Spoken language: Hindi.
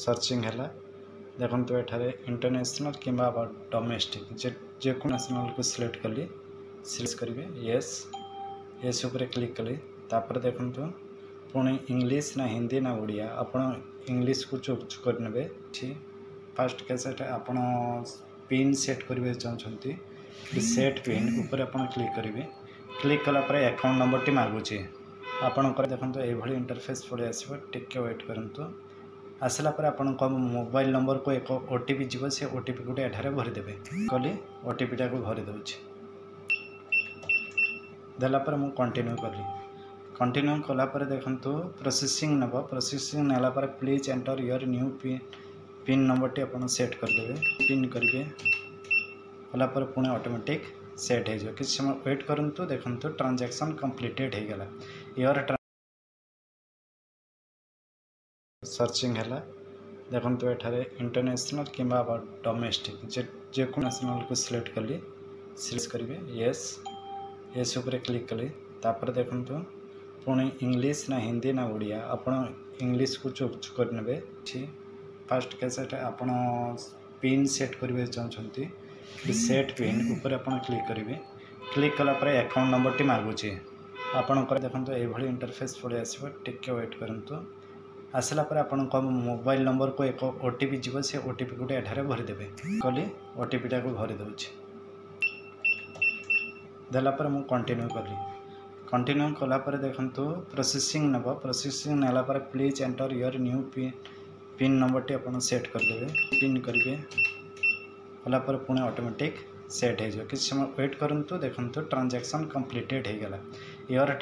सर्चिंग है देखो एठारे इंटरनेशनल कि डोमेस्टिक जेको नेशनल को सिलेक्ट कली सिलेक्ट करेंगे येस उपर क्लिक कली तापर देखो पुणी इंग्लिश ना हिंदी ना ओडिया आपण इंग्लिश को चूज करने फास्ट कैसेट आपण पिन सेट करेंगे चाहते सेट पिन उपर आपण क्लिक करेंगे क्लिक कलापर अकाउंट नंबर टी मागुचे आपणकर देखो ये इंटरफेस पड़े आसो टिके वेट करूँ आसला पर आपण मोबाइल नंबर को एक ओटीपी जीव से ओटीपी गोटे एठारे भरीदेवे कली ओटीपी टाक भरी दूसरी देलापर मु कंटिन्यू कली कंटिन्यू कलापर देखो प्रोसेसिंग नब प्रोसेसिंग नालापर please enter your new pin number टी आप सेट करदे पिन करेंगे कलापर पुणे ऑटोमेटिक सेट हो किसी समय वेट करूँ देखो ट्रांजैक्शन कंप्लीटेड हो गला योर सर्चिंग है देखो एठारे इंटरनेशनल कि डोमेस्टिक जेको नेशनल को सिलेक्ट कली सिलेक्ट करेंगे येस उपर क्लिक कली तापर देखो पुणी इंग्लिश ना हिंदी ना ओडिया आपण इंग्लिश को चूज करने फास्ट कैसेट आपण पिन सेट करेंगे चाहते सेट पिन उपर आपण क्लिक करेंगे क्लिक कलापर अकाउंट नंबर टी मागुचे आपणकर देखो ये इंटरफेस पड़े आसो टिके वेट करूँ आसला पर आपण मोबाइल नंबर को एक ओटीपी जीव से ओटीपी गोटे एठारे भरीदेवे कली ओटीपी टाक भरी दूसरी देलापर मु कंटिन्यू कली कंटिन्यू कलापर देखो प्रोसेसिंग नब प्रोसेसिंग नालापर please enter your new pin number टी आप सेट करदे पिन करेंगे कलापर पुणे ऑटोमेटिक सेट हो किसी समय वेट करूँ देखो ट्रांजैक्शन कंप्लीटेड हो गला योर